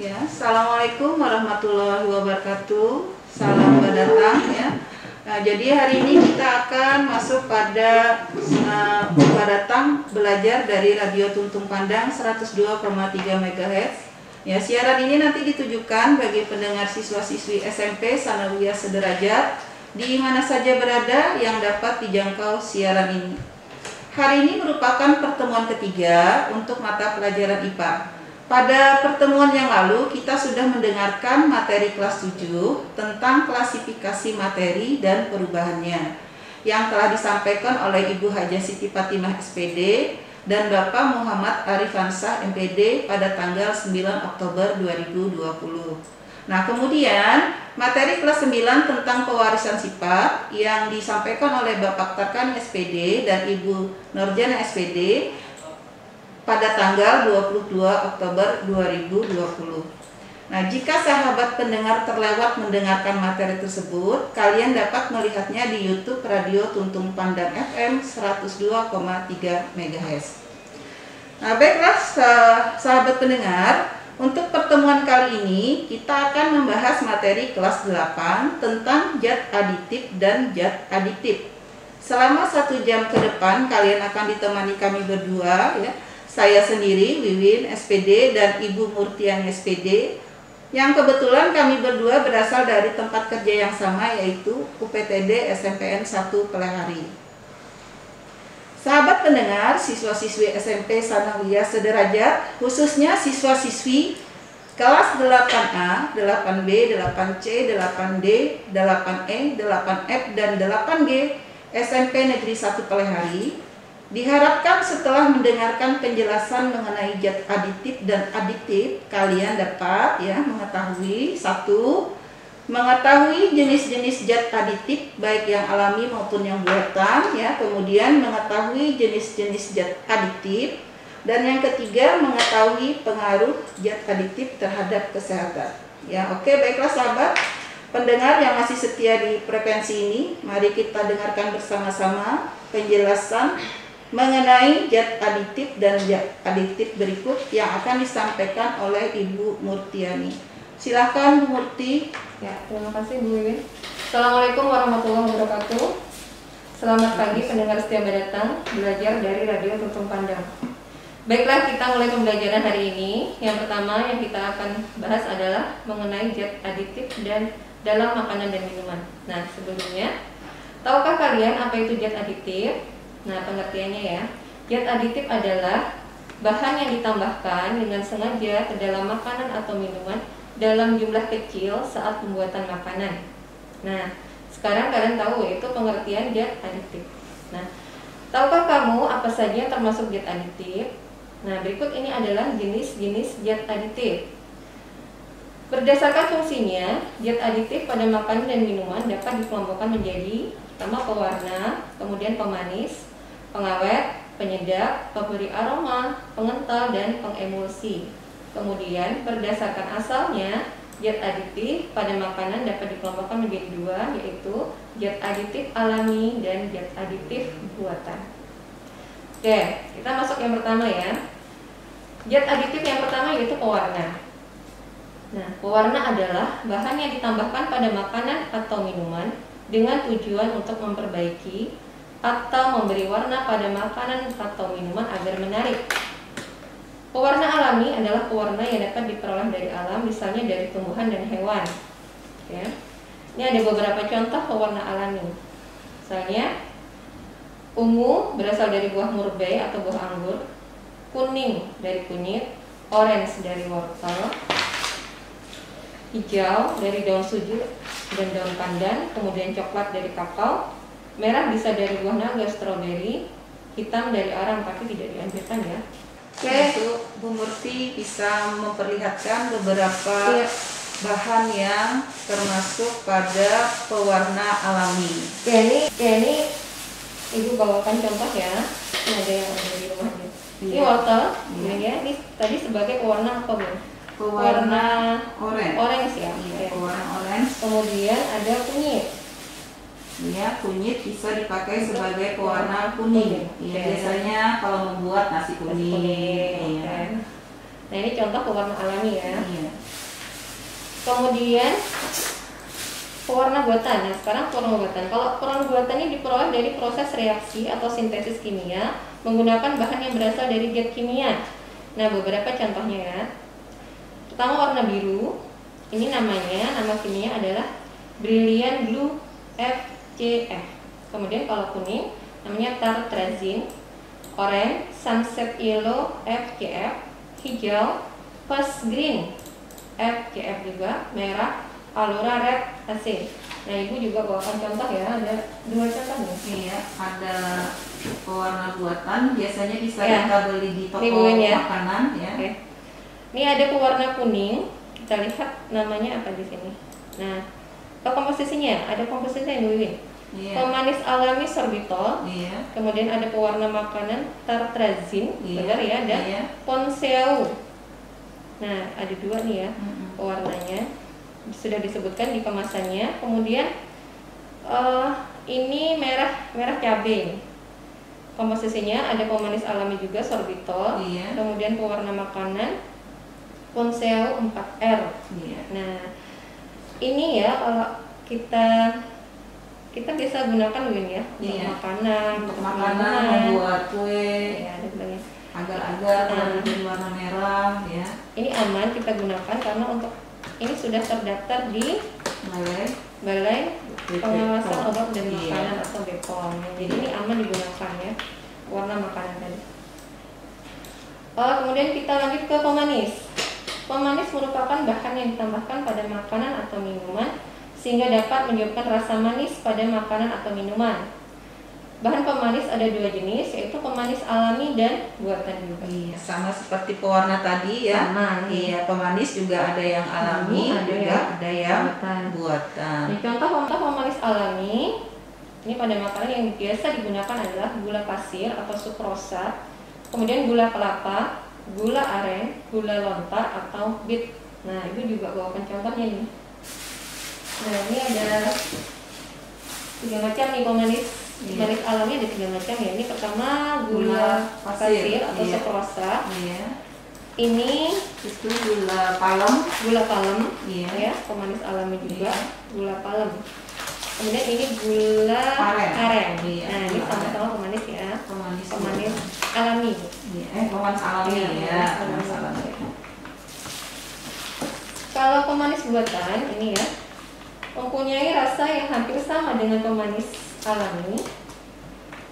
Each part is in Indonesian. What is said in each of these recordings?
Ya, Assalamualaikum warahmatullahi wabarakatuh. Salam datang ya. Nah, jadi hari ini kita akan masuk pada datang belajar dari Radio Tuntung Pandang 102,3 MHz. Ya, siaran ini nanti ditujukan bagi pendengar siswa-siswi SMP Sanawiyah Sederajat di mana saja berada yang dapat dijangkau siaran ini. Hari ini merupakan pertemuan ketiga untuk mata pelajaran IPA. Pada pertemuan yang lalu kita sudah mendengarkan materi kelas 7 tentang klasifikasi materi dan perubahannya yang telah disampaikan oleh Ibu Hajah Siti Fatimah SPD dan Bapak Muhammad Arifansah MPD pada tanggal 9 Oktober 2020. Nah, kemudian materi kelas 9 tentang pewarisan sifat yang disampaikan oleh Bapak Tarkani SPD dan Ibu Nurjana SPD pada tanggal 22 Oktober 2020. Nah, jika sahabat pendengar terlewat mendengarkan materi tersebut, kalian dapat melihatnya di YouTube Radio Tuntung Pandang FM 102,3 MHz. Nah, baiklah sahabat pendengar, untuk pertemuan kali ini kita akan membahas materi kelas 8 tentang zat aditif dan zat adiktif. Selama 1 jam ke depan kalian akan ditemani kami berdua ya. Saya sendiri, Wiwin SPD dan Ibu Murtiani SPD, yang kebetulan kami berdua berasal dari tempat kerja yang sama, yaitu UPTD SMPN 1 Pelehari. Sahabat pendengar, siswa-siswi SMP Sanawiyah Sederajat, khususnya siswa-siswi kelas 8A, 8B, 8C, 8D, 8E, 8F, dan 8G SMP Negeri 1 Pelehari, diharapkan setelah mendengarkan penjelasan mengenai zat aditif dan adiktif, kalian dapat mengetahui mengetahui jenis-jenis zat aditif baik yang alami maupun yang buatan kemudian mengetahui jenis-jenis zat adiktif, dan yang ketiga mengetahui pengaruh zat adiktif terhadap kesehatan. Oke, baiklah sahabat pendengar yang masih setia di frekuensi ini, mari kita dengarkan bersama-sama penjelasan mengenai zat aditif dan zat adiktif berikut yang akan disampaikan oleh Ibu Murtiani. Silakan Bu Murti. Ya, terima kasih Bu Wiwin. Assalamualaikum warahmatullahi wabarakatuh. Selamat pagi pendengar setia mendatang belajar dari Radio Tuntung Pandang. Baiklah, kita mulai pembelajaran hari ini. Yang pertama yang kita akan bahas adalah mengenai zat aditif dan dalam makanan dan minuman. Nah, sebelumnya, tahukah kalian apa itu zat adiktif? Nah, pengertiannya ya, zat aditif adalah bahan yang ditambahkan dengan sengaja ke dalam makanan atau minuman dalam jumlah kecil saat pembuatan makanan. Nah, sekarang kalian tahu itu pengertian zat adiktif. Nah, tahukah kamu apa saja termasuk zat adiktif? Nah, berikut ini adalah jenis-jenis zat adiktif. Berdasarkan fungsinya, zat adiktif pada makanan dan minuman dapat dikelompokkan menjadi pertama pewarna, kemudian pemanis, pengawet, penyedap, pemberi aroma, pengental, dan pengemulsi. Kemudian berdasarkan asalnya, zat aditif pada makanan dapat dikelompokkan menjadi dua, yaitu zat aditif alami dan zat aditif buatan. Oke, kita masuk yang pertama ya. Zat aditif yang pertama yaitu pewarna. Nah, pewarna adalah bahan yang ditambahkan pada makanan atau minuman dengan tujuan untuk memperbaiki atau memberi warna pada makanan atau minuman agar menarik. Pewarna alami adalah pewarna yang dapat diperoleh dari alam, misalnya dari tumbuhan dan hewan. Ya. Ini ada beberapa contoh pewarna alami. Misalnya, ungu berasal dari buah murbei atau buah anggur, kuning dari kunyit, orange dari wortel, hijau dari daun suju dan daun pandan, kemudian coklat dari kakao, merah bisa dari buah naga, stroberi, hitam dari arang, tapi tidak dianjurkan ya. Oke, itu Bu Murti bisa memperlihatkan beberapa bahan yang termasuk pada pewarna alami. Ini Ibu bawakan contoh ya. Ini ada yang ada di rumahnya. Ini wortel, ini tadi sebagai pewarna apa Bu? Pewarna orange ya. Pewarna orange. Kemudian ada kunyit. Ya, kunyit bisa dipakai sebagai pewarna kuning. Biasanya kalau membuat nasi kuning. Nah, ini contoh pewarna alami ya. Kemudian pewarna buatan. Nah, sekarang pewarna buatan. Kalau pewarna buatan ini diperoleh dari proses reaksi atau sintesis kimia menggunakan bahan yang berasal dari zat kimia. Nah, beberapa contohnya ya. Pertama, warna biru. Ini nama kimia adalah Brilliant Blue FCF. Kemudian kalau kuning namanya tartrazine. Orange Sunset Yellow FCF. Hijau Fast Green FCF juga. Merah Alura Red AC. Nah, Ibu juga bawakan contoh ya, ada 2 contoh nih. Iya, ada pewarna buatan biasanya bisa Ya. kita beli di toko Ya. makanan ya. Oke. Ini ada pewarna kuning. Kita lihat namanya apa di sini. Nah, komposisinya ada komposisinya yang Wiwin. Iya. Pemanis alami sorbitol. Iya. Kemudian ada pewarna makanan tartrazine, Iya. benar ya, ada Iya. Ponseu. Nah, ada 2 nih ya pewarnanya. Sudah disebutkan di kemasannya. Kemudian ini merah cabai. Komposisinya ada pemanis alami juga sorbitol. Iya. Kemudian pewarna makanan Ponseu 4R. Iya. Nah, ini ya kalau kita bisa gunakan Win ya untuk Iya. makanan, Untuk makanan, membuat kue, ya, ada bilangnya. agar-agar Nah. menjadi warna merah ya. Ini aman kita gunakan karena untuk ini sudah terdaftar di Balai Pengawasan Obat dan Iya. Makanan atau BPOM. Jadi ini aman digunakan ya, warna makanan tadi. Kemudian kita lanjut ke pemanis. Pemanis merupakan bahan yang ditambahkan pada makanan atau minuman sehingga dapat menyebabkan rasa manis pada makanan atau minuman. Bahan pemanis ada 2 jenis, yaitu pemanis alami dan buatan juga. Iya, sama seperti pewarna tadi ya. Sama. Iya, pemanis juga ada yang alami, ada yang buatan. Nah, contoh pemanis alami ini pada makanan yang biasa digunakan adalah gula pasir atau sukrosa, kemudian gula kelapa, gula aren, gula lontar atau bit. Nah, Ibu juga bawakan contohnya ini. Nah, ini ada 3 macam nih pemanis. Pemanis alami ada 3 macam ya. Ini pertama gula pasir atau Iya. sukrosa. Iya. Ini Itu gula palem. Iya. ya, pemanis alami juga. Iya. Gula palem. Kemudian ini gula aren. Iya, Nah, ini gula sama-sama pemanis ya. Pemanis Alami. Iya, pemanis alami Iya, ya. pemanis Pemanis alami. alami. Kalau pemanis buatan ini ya, mempunyai rasa yang hampir sama dengan pemanis alami.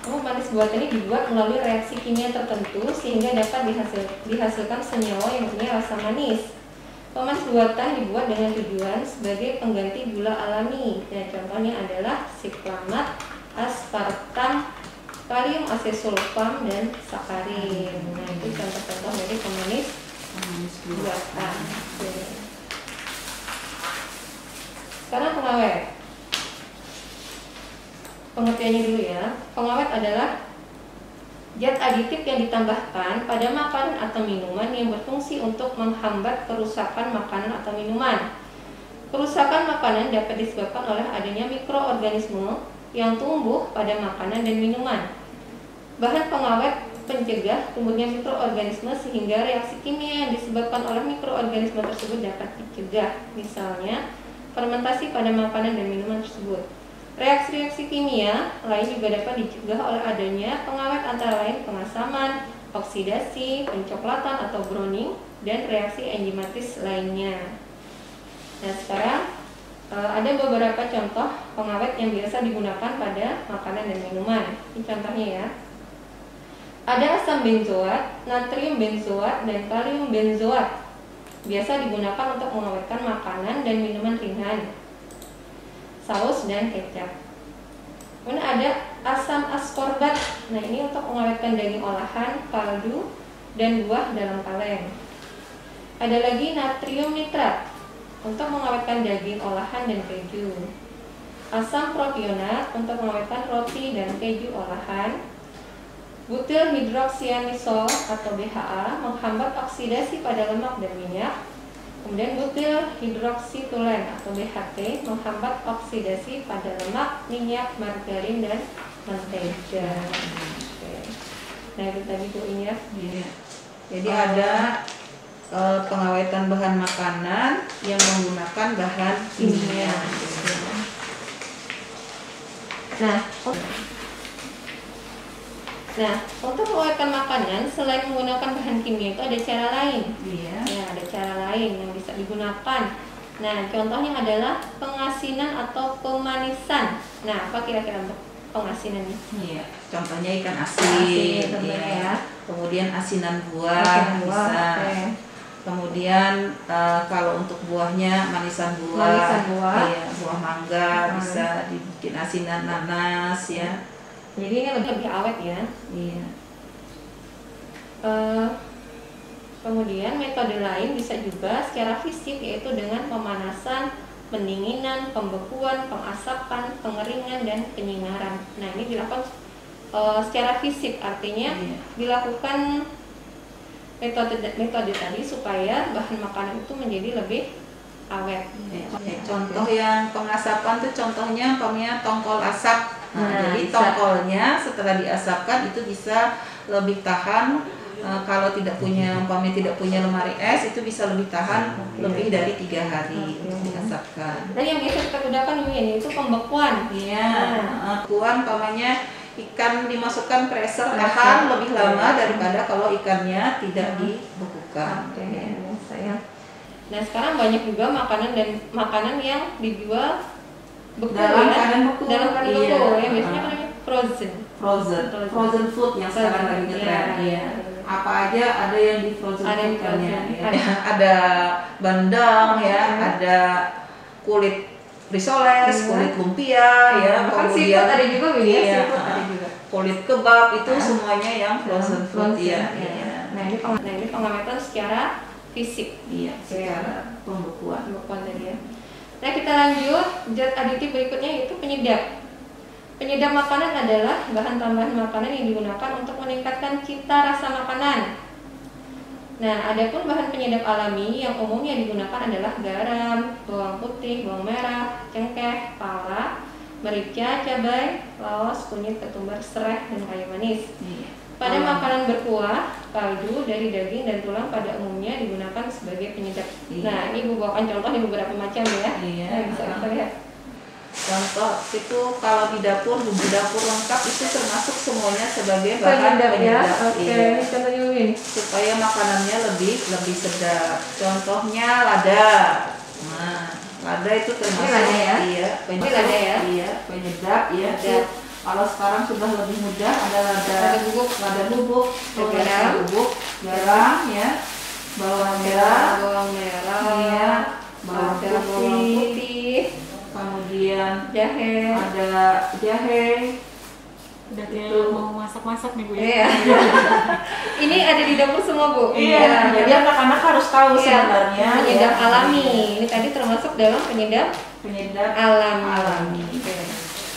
Pemanis buatan ini dibuat melalui reaksi kimia tertentu sehingga dapat dihasilkan senyawa yang punya rasa manis. Pemanis buatan dibuat dengan tujuan sebagai pengganti gula alami. Dan contohnya adalah siklamat, aspartam, kalium asesulfam, dan sakarin. Nah, itu contoh-contoh dari pemanis buatan. Sekarang pengawet. Pengertiannya dulu ya. Pengawet adalah zat aditif yang ditambahkan pada makanan atau minuman yang berfungsi untuk menghambat kerusakan makanan atau minuman. Kerusakan makanan dapat disebabkan oleh adanya mikroorganisme yang tumbuh pada makanan dan minuman. Bahan pengawet pencegah tumbuhnya mikroorganisme sehingga reaksi kimia yang disebabkan oleh mikroorganisme tersebut dapat dicegah. Misalnya, fermentasi pada makanan dan minuman tersebut. Reaksi-reaksi kimia lain juga dapat dicegah oleh adanya pengawet antara lain pengasaman, oksidasi, pencoklatan atau browning, dan reaksi enzimatis lainnya. Nah, sekarang ada beberapa contoh pengawet yang biasa digunakan pada makanan dan minuman. Ini contohnya ya. Ada asam benzoat, natrium benzoat, dan kalium benzoat. Biasa digunakan untuk mengawetkan makanan dan minuman ringan, saus dan kecap. Kemudian ada asam askorbat. Nah, ini untuk mengawetkan daging olahan, kaldu, dan buah dalam kaleng. Ada lagi natrium nitrat untuk mengawetkan daging olahan dan keju. Asam propionat untuk mengawetkan roti dan keju olahan. Butyl hidroksianisol atau BHA menghambat oksidasi pada lemak dan minyak. Kemudian butyl hidroksitulen atau BHT menghambat oksidasi pada lemak, minyak, margarin, dan mentega. Oke. Nah, itu tadi Bu ini ya. Iya. Jadi ada pengawetan bahan makanan yang menggunakan bahan kimia. Nah, untuk pengawetan makanan selain menggunakan bahan kimia itu ada cara lain. Iya. Ya, ada cara lain yang bisa digunakan. Nah, contohnya adalah pengasinan atau pemanisan. Nah, apa kira-kira untuk pengasinan ini? Iya. Contohnya ikan asin, tentunya iya. ya. Kemudian asinan buah, Asinan buah, bisa. oke. Kemudian kalau untuk buahnya manisan buah, Manisan buah. iya, buah mangga bisa dibikin asinan nanas ya. Jadi ini lebih awet ya. Iya. Kemudian metode lain bisa juga secara fisik, yaitu dengan pemanasan, pendinginan, pembekuan, pengasapan, pengeringan, dan penyinaran. Nah, ini dilakukan secara fisik, artinya dilakukan metode tadi supaya bahan makanan itu menjadi lebih awet. Contoh yang pengasapan tuh contohnya tongkol asap. Nah, jadi bisa. tongkolnya setelah diasapkan itu bisa lebih tahan. Kalau tidak punya lemari es, itu bisa lebih tahan lebih dari 3 hari untuk diasapkan. Dan yang biasa kita gunakan ini itu pembekuan. Iya, pembekuan umpamanya ikan dimasukkan freezer tahan lebih lama daripada kalau ikannya tidak dibekukan. Nah, sekarang banyak juga makanan yang dijual beku Dalam ya. keadaan beku. Dalam keadaan Iya. beku ya, biasanya namanya Frozen food yang sekarang lagi ngetren. Iya. Apa aja ada yang di frozen Ada di food-nya, frozen. ya. Ada bandeng ya, ada kulit risoles, kulit lumpia ya, bahkan seafood ada juga Bu, ya, iya, seafood ada juga. kulit kebab itu semuanya yang frozen food ya. Nah, ini pengawetan secara fisik. Iya, secara pembekuan. Tadi ya. Nah, kita lanjut, zat aditif berikutnya yaitu penyedap. Penyedap makanan adalah bahan tambahan makanan yang digunakan untuk meningkatkan cita rasa makanan. Nah, adapun bahan penyedap alami yang umumnya digunakan adalah garam, bawang putih, bawang merah, cengkeh, pala, merica, cabai, laos, kunyit, ketumbar, serai, dan kayu manis. Pada makanan berkuah, kaldu dari daging dan tulang pada umumnya digunakan sebagai penyedap. Nah, ini Ibu bawakan contoh di beberapa macam ya. Iya. Nah, bisa kita lihat. Contoh itu kalau di dapur, bumbu dapur lengkap itu termasuk semuanya sebagai bahan Penyedap ya. penyedap. Oke, Iya. ini contohnya ini. Supaya makanannya lebih sedap. Contohnya lada. Nah, lada itu termasuk Ini lada ya? Iya, Ini lada ya? Iya, penyedap ya. Penyedap. Kalau sekarang sudah lebih mudah, ada lada bubuk, garam, garam ya, bawang merah, iya, bawang putih, kemudian jahe, ada jahe. Udah kayak mau masak-masak nih Bu ya. Iya. Ini ada di dapur semua Bu. Iya, jadi anak-anak harus tahu sebenarnya penyedap ya. alami. Ini tadi termasuk dalam penyedap alami.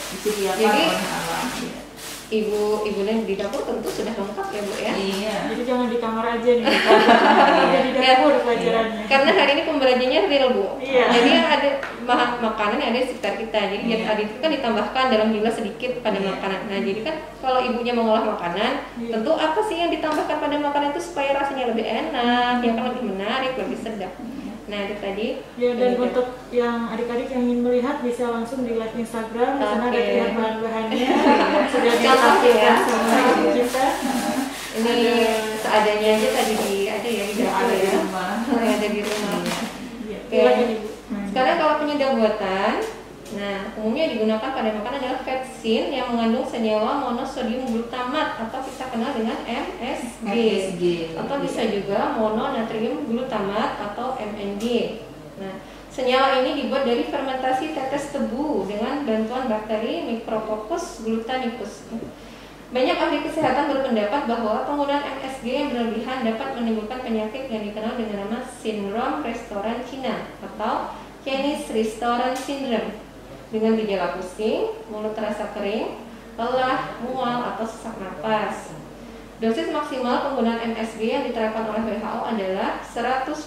Disediakan Jadi, oleh alam. Ya. Ibu yang di dapur tentu sudah lengkap ya Bu ya. Iya. Jadi jangan di kamar aja nih. Udah di dapur pelajarannya. Karena hari ini pembelajarannya real Bu. Iya. Jadi yang ada bahan makanan yang ada di sekitar kita. Jadi zat aditif kan ditambahkan dalam jumlah sedikit pada makanan. Nah, jadi kan kalau ibunya mengolah makanan, tentu apa sih yang ditambahkan pada makanan itu supaya rasanya lebih enak, ya kan lebih menarik, lebih sedap. Nah, itu tadi. Ya, dan untuk yang adik-adik yang ingin melihat bisa langsung di live Instagram. Di sana ada terlihat bahan-bahannya. Sudah ditampilkan sama ibu kita. Ini seadanya aja tadi ada ya di dapur ya. Ada di rumah. Iya. Oke. Silakan Ibu. Sekarang kalau penyedap buatan, nah umumnya digunakan pada makanan adalah vetsin yang mengandung senyawa monosodium glutamat atau kita kenal dengan MSG. Atau bisa juga mononatrium glutamat atau MNG. Nah, senyawa ini dibuat dari fermentasi tetes tebu dengan bantuan bakteri Micrococcus glutamicus. Banyak ahli kesehatan berpendapat bahwa penggunaan MSG yang berlebihan dapat menimbulkan penyakit yang dikenal dengan nama sindrom restoran Cina atau Chinese Restoran Syndrome, dengan gejala pusing, mulut terasa kering, lelah, mual, atau sesak napas. Dosis maksimal penggunaan MSG yang diterapkan oleh WHO adalah 120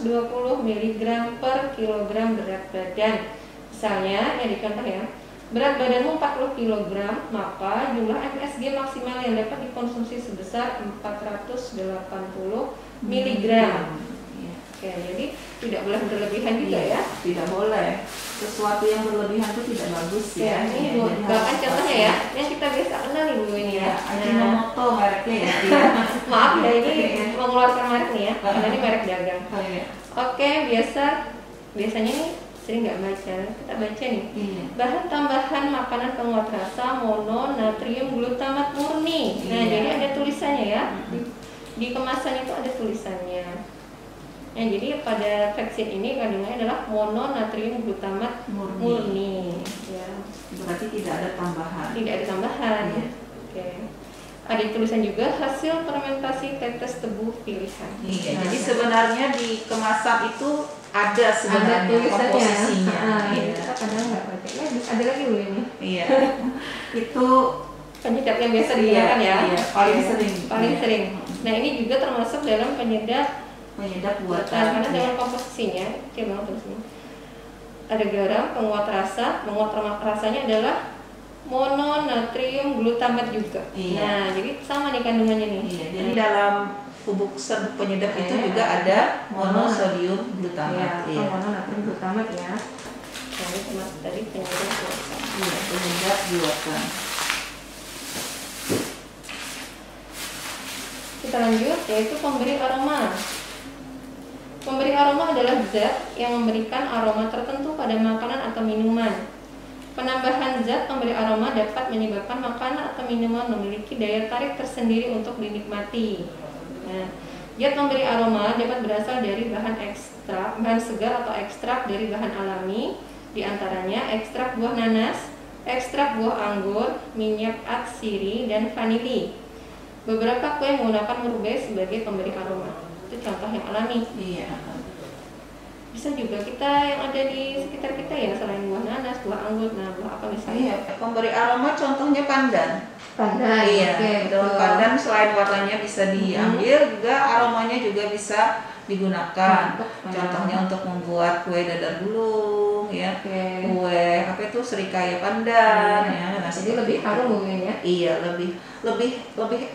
mg per kilogram berat badan. Misalnya, ya dicontoh ya, berat badanmu 40 kg, maka jumlah MSG maksimal yang dapat dikonsumsi sebesar 480 mg. Oke, jadi tidak boleh berlebihan juga ya. Tidak boleh. Sesuatu yang berlebihan itu tidak bagus ya. Ini Iya, Bu, jadi bahkan harus contohnya pas. ya, yang kita biasa kenal nih Bu ini ya. Ajinomoto mereknya ya. Iya. Maaf ya, ini Iya. mengeluarkan merek nih ya, karena ini merek dagang. Oh, iya. Oke, biasanya nih sering nggak baca, kita baca nih. Iya. Bahan tambahan makanan penguat rasa mono natrium glutamat murni. Nah, Iya. jadi ada tulisannya ya. Di kemasan itu ada tulisannya. Nah, jadi pada vaksin ini kandungannya adalah mono natrium glutamat murni. Ya. Berarti tidak ada tambahan. Tidak ada tambahan. Iya. Oke. Ada tulisan juga hasil fermentasi tetes tebu pilihan. Iya, Nah, jadi sebenarnya di kemasan itu ada sebenarnya komposisinya. Iya. Kita kadang nggak baca. Ya, ada lagi Bu ini. Iya. Itu Penyedap yang biasa digunakan ya. Iya, paling Iya, sering. paling Iya. sering. Nah, ini juga termasuk dalam penyedap penyedap buatan buatan. karena dalam komposisinya, banget tulisnya. Ada garam, penguat rasa. Penguat rasanya adalah mono natrium glutamat juga. Iya. Nah, jadi sama nih kandungannya nih. Iya, jadi dalam bubuk serbuk penyedap itu juga ada monosodium glutamat. Iya, mono natrium glutamat ya. Nah, ini termasuk tadi penyedap buatan. Iya, penyedap buatan. Kita lanjut, yaitu pemberi aroma. Pemberi aroma adalah zat yang memberikan aroma tertentu pada makanan atau minuman. Penambahan zat pemberi aroma dapat menyebabkan makanan atau minuman memiliki daya tarik tersendiri untuk dinikmati. Nah, zat pemberi aroma dapat berasal dari bahan segar atau ekstrak dari bahan alami, diantaranya ekstrak buah nanas, ekstrak buah anggur, minyak atsiri, dan vanili. Beberapa kue menggunakan merubah sebagai pemberi aroma. Itu contoh yang alami. Iya. Bisa juga kita yang ada di sekitar kita ya, selain buah nanas, buah anggur, nah buah apa misalnya? Iya, pemberi aroma contohnya pandan. Pandan. Iya, Oke, daun betul. pandan selain warnanya bisa diambil, juga aromanya juga bisa digunakan. Contohnya untuk membuat kue dadar gulung, ya, Oke. kue apa itu serikaya pandan, ya. Nah, Jadi seperti lebih itu. harum mungkin ya. Iya,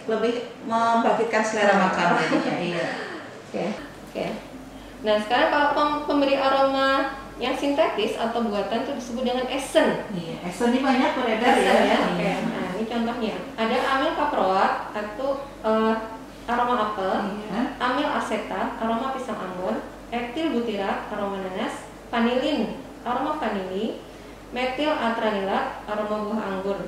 lebih membangkitkan selera makan jadinya. Iya. Oke. Nah, sekarang kalau pemberi aroma yang sintetis atau buatan itu disebut dengan esen. Iya, esen ini banyak beredar ya. Ya. Oke. Iya. Nah, ini contohnya. Ada amil kaproat atau aroma apel, Iya. amil asetat, aroma pisang anggur, etil butirat, aroma nanas, vanilin, aroma vanili, metil atranilat, aroma buah anggur.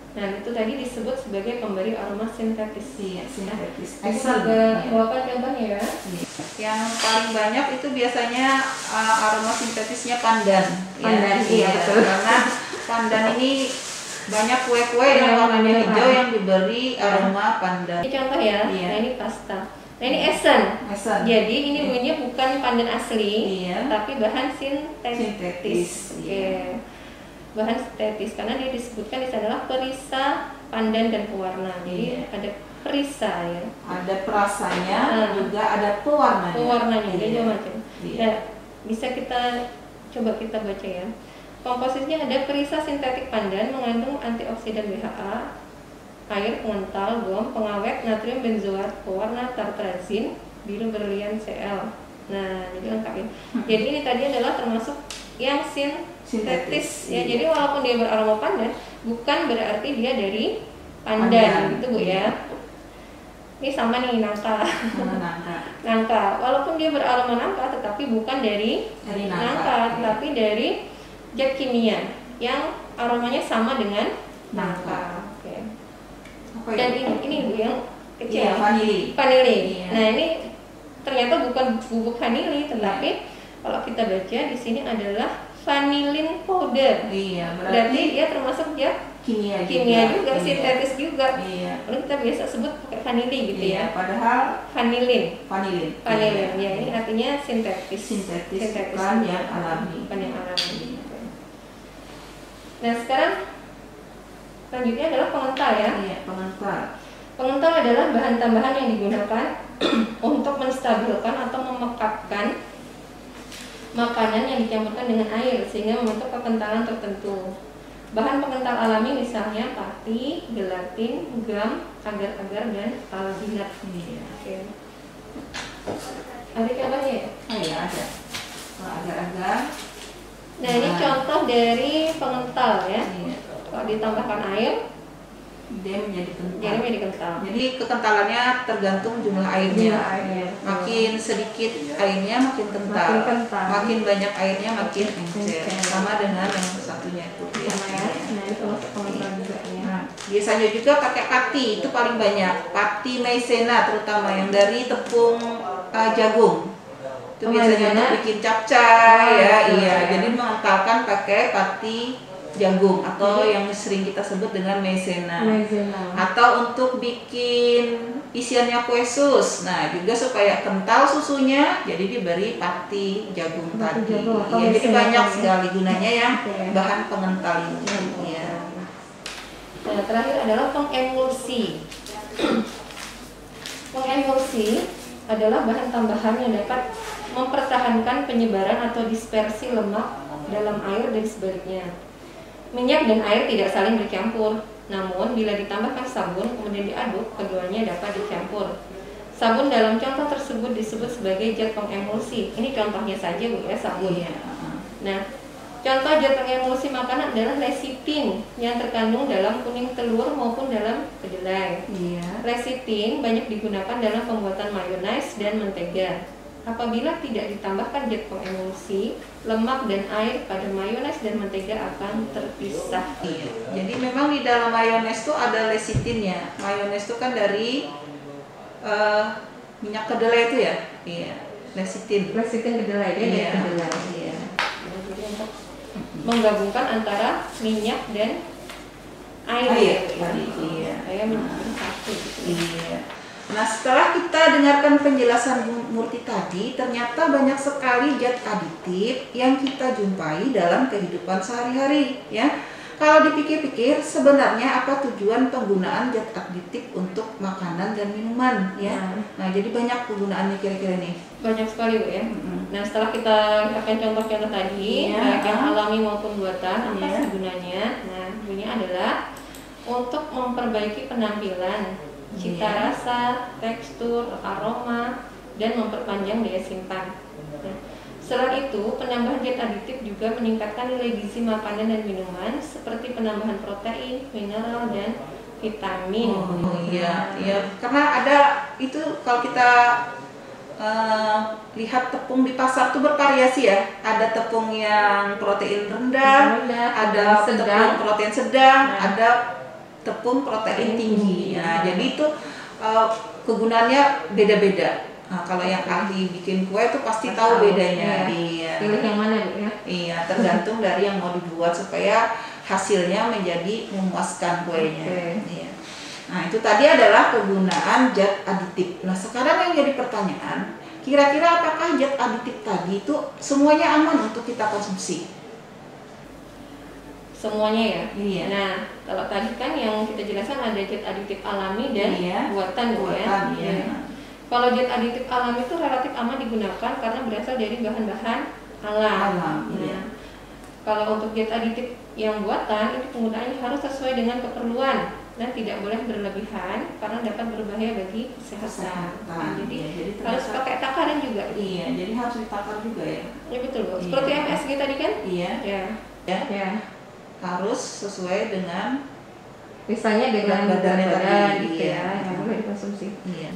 Nah, itu tadi disebut sebagai pemberi aroma sintetis. Iya, sintetis. Tadi Esen. juga Iya. bawakan contohnya ya. Yang paling banyak itu biasanya aroma sintetisnya pandan. Pandan, ya. iya, betul. Karena pandan ini banyak kue-kue yang warnanya hijau yang diberi aroma pandan. Ini contoh ya. Iya. Nah, ini pasta. Nah, ini esen. Esen. Jadi ini bunyinya bukan pandan asli, Iya. tapi bahan sintetis. Sintetis, Oke. iya. Bahan sintetis karena dia disebutkan di sana adalah perisa, pandan, dan pewarna. Jadi Iya. ada perisa ya. Ada perasanya, Nah. juga ada pewarnanya. Pewarnanya Iya. dia macam. Iya. Nah, bisa kita coba kita baca ya. Komposisinya ada perisa sintetik pandan mengandung antioksidan BHA, air pengental, gom, pengawet, natrium benzoat, pewarna tartrazin, biru berlian Cl. Nah, jadi lengkap ya. Jadi ini tadi adalah termasuk yang sintetis ya. Iya. Jadi walaupun dia beraroma pandan, bukan berarti dia dari pandan, Pandan. gitu Bu ya. Ini sama nih nangka. Nangka. Nangka, walaupun dia beraroma nangka, tetapi bukan dari Dari nangka, nangka, iya. tetapi dari zat kimia yang aromanya sama dengan Nangka. Oke. Apa Dan itu? ini Bu yang kecil, Iya, vanili. vanili. Iya. Nah, ini ternyata bukan bubuk vanili, tetapi kalau kita baca di sini adalah vanillin powder. Iya, Berarti dia termasuk zat kimia juga, Iya. sintetis juga. Iya. Lalu kita biasa sebut pakai vanili gitu Iya, ya. padahal Vanillin. vanilin. Vanillin, Iya. ya ini artinya sintetis. Sintetis, bukan yang alami. Bukan yang alami. Nah, sekarang selanjutnya adalah pengental ya. Iya, pengental. Pengental adalah bahan tambahan yang digunakan untuk menstabilkan atau memekatkan makanan yang dicampurkan dengan air sehingga membentuk kekentalan tertentu. Bahan pengental alami misalnya pati, gelatin, gam, agar-agar, dan aldehid. Iya. Oke. Ada gambarnya ya? Oh iya ada. Kalau agar-agar. Nah ini contoh dari pengental ya. Iya. Kalau ditambahkan air, Dia menjadi kental. jadi menjadi kental. Jadi kekentalannya tergantung jumlah airnya. Jumlah airnya. Makin sedikit airnya makin kental. Makin kental. Makin banyak airnya makin encer. Encer. Sama dengan yang satunya itu. Sama ya. Nah itu masuk pengental juga ya. Nah, biasanya juga pakai pati, itu paling banyak. Pati maizena terutama yang dari tepung jagung. Itu Oh, biasanya maizena? untuk bikin capcay ya, itu, iya. ya. Jadi mengentalkan pakai pati jagung atau yang sering kita sebut dengan maizena. Maizena. Atau untuk bikin isiannya kue sus. Nah, juga supaya kental susunya, jadi diberi pati jagung Pati tadi. jagung atau Iya, jadi maizena banyak ya. sekali gunanya yang Oke. bahan pengental ini. Iya. Nah, terakhir adalah pengemulsi. Pengemulsi adalah bahan tambahan yang dapat mempertahankan penyebaran atau dispersi lemak dalam air dan sebaliknya. Minyak dan air tidak saling bercampur, namun bila ditambahkan sabun kemudian diaduk, keduanya dapat dicampur. Sabun dalam contoh tersebut disebut sebagai zat pengemulsi. Ini contohnya saja Bu ya, sabun. Iya. Nah, contoh zat pengemulsi makanan adalah lecitin yang terkandung dalam kuning telur maupun dalam kedelai. Iya. Lecitin banyak digunakan dalam pembuatan mayones dan mentega. Apabila tidak ditambahkan zat pengemulsi, lemak dan air pada mayones dan mentega akan terpisah. Iya. Jadi memang di dalam mayones itu ada lecitinnya. Mayones itu kan dari minyak kedelai itu ya. Iya. Lecitin. Lecitin kedelai dia dari Iya. kedelai. Iya. Nah, jadi untuk menggabungkan antara minyak dan air. Air. Ya. Iya. Supaya menjadi satu. Gitu. Iya. Nah, setelah kita dengarkan penjelasan Bu Murti tadi, ternyata banyak sekali zat aditif yang kita jumpai dalam kehidupan sehari-hari, ya. Kalau dipikir-pikir, sebenarnya apa tujuan penggunaan zat aditif untuk makanan dan minuman, ya? Nah, jadi banyak penggunaannya kira-kira nih. Banyak sekali Bu ya. Nah setelah kita lihatkan contoh-contoh tadi, Iya. baik yang alami maupun buatan, apa Iya. sih gunanya? Nah gunanya adalah untuk memperbaiki penampilan, cita Iya. rasa, tekstur, aroma, dan memperpanjang daya simpan. Nah, selain itu, penambahan zat aditif juga meningkatkan nilai gizi makanan dan minuman seperti penambahan protein, mineral, dan vitamin. Oh iya, iya. Karena ada itu kalau kita lihat tepung di pasar tuh bervariasi ya. Ada tepung yang protein rendah, ada sedang. tepung protein sedang, Nah. ada tepung protein tinggi. Nah, jadi itu kegunaannya beda-beda. Nah, kalau yang ahli bikin kue itu pasti tahu bedanya. Iya. Pilih yang mana Bu ya? Iya, tergantung dari yang mau dibuat supaya hasilnya menjadi memuaskan kuenya. Oke. Iya. Nah, itu tadi adalah penggunaan zat aditif. Nah, sekarang yang jadi pertanyaan, kira-kira apakah zat aditif tadi itu semuanya aman untuk kita konsumsi? Semuanya ya. Iya. Nah, kalau tadi kan yang kita jelaskan ada zat aditif alami dan Iya. buatan Bu ya. Buatan, iya. Ya. Kalau zat aditif alami itu relatif aman digunakan karena berasal dari bahan-bahan alam. Alam, iya. Nah, kalau untuk zat aditif yang buatan itu penggunaannya harus sesuai dengan keperluan dan tidak boleh berlebihan karena dapat berbahaya bagi kesehatan. Nah, jadi Iya, jadi harus ternyata- pakai takaran juga. Iya, jadi harus ditakar juga ya. Ya betul Bu. Iya. Seperti MSG tadi kan? Iya, Ya. ya. Ya. Harus sesuai dengan Misalnya dengan Berat badannya berat badan tadi, gitu iya. ya, yang boleh dikonsumsi. iya.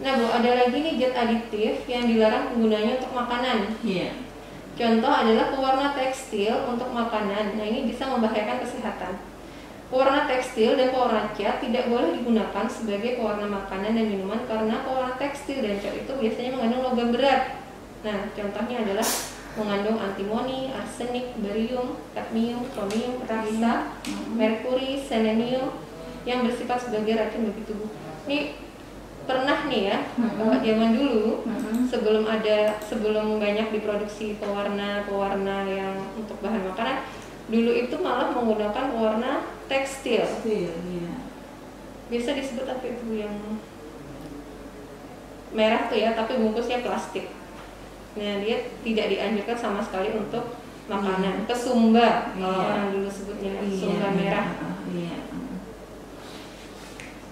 Nah Bu, ada lagi nih zat aditif yang dilarang penggunanya untuk makanan. Iya. Contoh adalah pewarna tekstil untuk makanan. Nah ini bisa membahayakan kesehatan. Pewarna tekstil dan pewarna cat tidak boleh digunakan sebagai pewarna makanan dan minuman karena pewarna tekstil dan cat itu biasanya mengandung logam berat. Nah contohnya adalah mengandung antimoni, arsenik, barium, kadmium, kromium, raksa, merkuri, selenium yang bersifat sebagai racun bagi tubuh. Ini pernah nih ya, kalau zaman dulu sebelum banyak diproduksi pewarna yang untuk bahan makanan, dulu itu malah menggunakan pewarna tekstil. Iya. Biasa disebut apa itu yang merah tuh ya, tapi bungkusnya plastik. Nah dia tidak dianjurkan sama sekali untuk makanan. Kesumba, kalau Iya. orang dulu sebutnya sumba merah. Iya.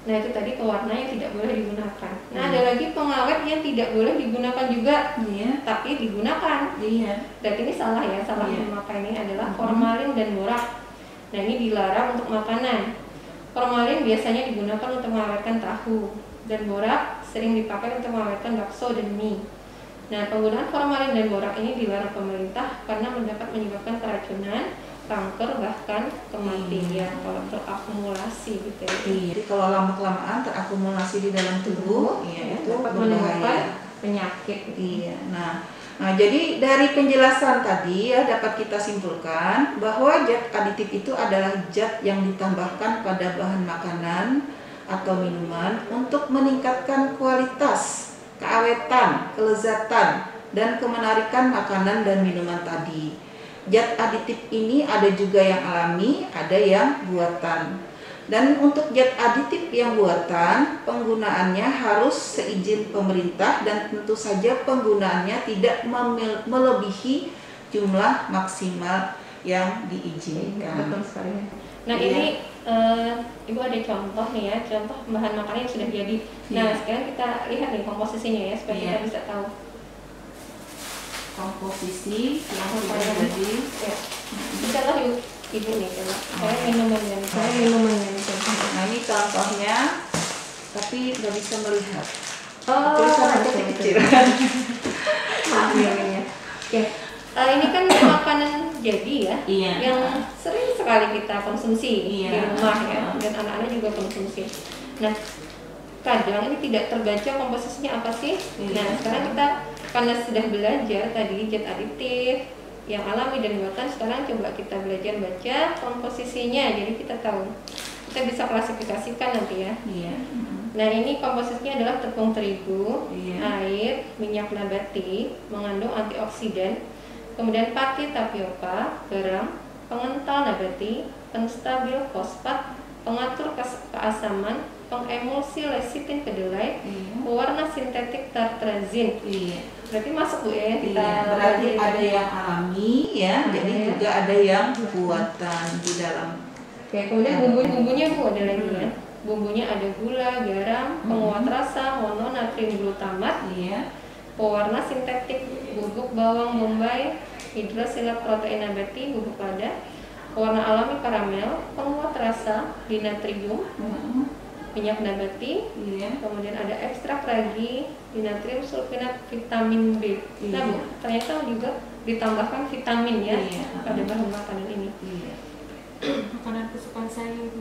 Nah itu tadi pewarna yang tidak boleh digunakan. Nah ada lagi pengawet yang tidak boleh digunakan juga, tapi digunakan. Berarti ini salah ya, salah memakai ini adalah formalin dan borak. Nah ini dilarang untuk makanan. Formalin biasanya digunakan untuk mengawetkan tahu, dan borak sering dipakai untuk mengawetkan bakso dan mie. Nah penggunaan formalin dan borak ini dilarang pemerintah karena dapat menyebabkan keracunan, kanker, bahkan kematian kalau terakumulasi gitu ya. Jadi kalau lama-kelamaan terakumulasi di dalam tubuh, itu dapat berbahaya. menyebabkan penyakit. Nah, jadi dari penjelasan tadi ya dapat kita simpulkan bahwa zat aditif itu adalah zat yang ditambahkan pada bahan makanan atau minuman untuk meningkatkan kualitas, keawetan, kelezatan, dan kemenarikan makanan dan minuman tadi. Zat aditif ini ada juga yang alami, ada yang buatan. Dan untuk zat aditif yang buatan, penggunaannya harus seizin pemerintah dan tentu saja penggunaannya tidak melebihi jumlah maksimal yang diizinkan. Betul sekali. Nah ini Ibu ada contoh nih ya, contoh bahan makanan yang sudah jadi. Nah sekarang kita lihat nih komposisinya ya supaya kita bisa tahu. Komposisi yang sudah jadi. Bisa lah Ibu nih, coba. Saya minumannya nih contohnya. Nah ini contohnya, tapi nggak bisa melihat. Tulisannya kecil. Ini kan makanan jadi ya, yang sering sekali kita konsumsi di rumah ya, dan anak-anak juga konsumsi. Nah, kadang ini tidak terbaca komposisinya apa sih? Nah, sekarang kita karena sudah belajar tadi zat aditif yang alami dan buatan, sekarang coba kita belajar baca komposisinya, jadi kita tahu, kita bisa klasifikasikan nanti ya. Nah ini komposisinya adalah tepung terigu, air, minyak nabati, mengandung antioksidan, kemudian pati tapioka, garam, pengental nabati, penstabil fosfat, pengatur keasaman, pengemulsi lecitin kedelai, pewarna sintetik tartrazin. Berarti masuk Bu ya kita. Berarti ada yang alami ya, jadi juga ada yang buatan di dalam. Kemudian bumbunya Bu ada lagi ya. Bumbunya ada gula, garam, penguat rasa, mononatrium glutamat, pewarna sintetik, bubuk bawang bombay, hidrosilat protein nabati, bubuk lada, pewarna alami karamel, penguat rasa, dinatrium, minyak nabati, kemudian ada ekstrak ragi, dinatrium sulfinat, vitamin B. Nah Bu, ternyata juga ditambahkan vitamin ya pada bahan makanan ini. Makanan kesukaan saya itu.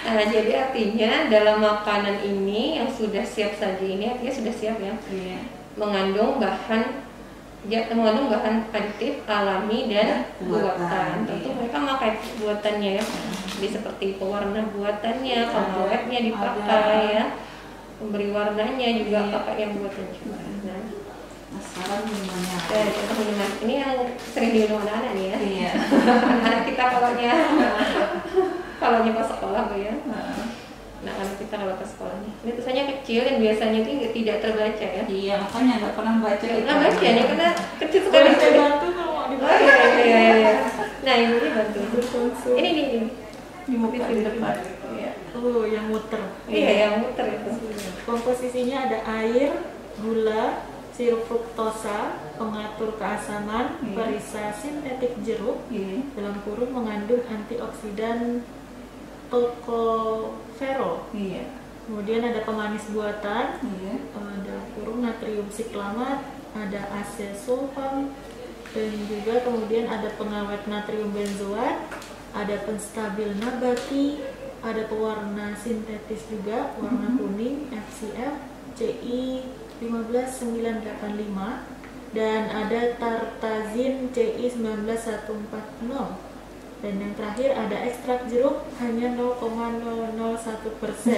Nah, jadi artinya dalam makanan ini yang sudah siap saji ini artinya sudah siap ya, mengandung bahan aditif alami dan buatan. Tentu mereka pakai buatannya ya, jadi seperti pewarna buatannya, pengawetnya dipakai ya, pemberi warnanya juga pakai yang buatan juga. Nah sekarang minumannya. Contoh minuman ini yang sering diminum anak-anak nih ya. Anak kita kalaunya pas sekolah Bu ya. Nah anak kita kalau ke sekolahnya ini tulisannya kecil dan biasanya itu tidak terbaca ya. Makanya nggak pernah baca. Nggak baca ya karena kecil sekali. Saya bantu kalau mau dibaca. Nah ini bantu. Ini Di muka di depan. Yang muter. Yang muter itu. Komposisinya ada air, gula, sirup fruktosa, pengatur keasaman, perisa sintetik jeruk, dalam kurung mengandung antioksidan tocopherol. Kemudian ada pemanis buatan, dalam kurung natrium siklamat, ada asesulfam, dan juga kemudian ada pengawet natrium benzoat, ada penstabil nabati, ada pewarna sintetis juga, warna kuning, FCF, CI 15985, dan ada tartazin CI 19140. Dan yang terakhir ada ekstrak jeruk hanya 0,001%.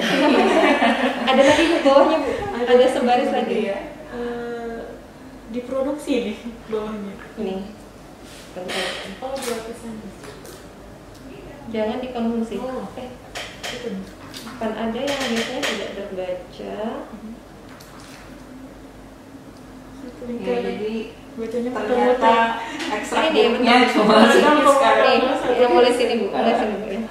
Ada lagi di bawahnya Bu, ada sebaris lagi ya. Diproduksi nih bawahnya. Ini. Oh, dua pesan. Jangan dikonsumsi. Itu. Kan ada yang biasanya tidak terbaca. Jadi bacanya ternyata ekstrak ini jeruknya cuma sekarang. sekarang. Mulai sini Bu, mulai sini Bu ya.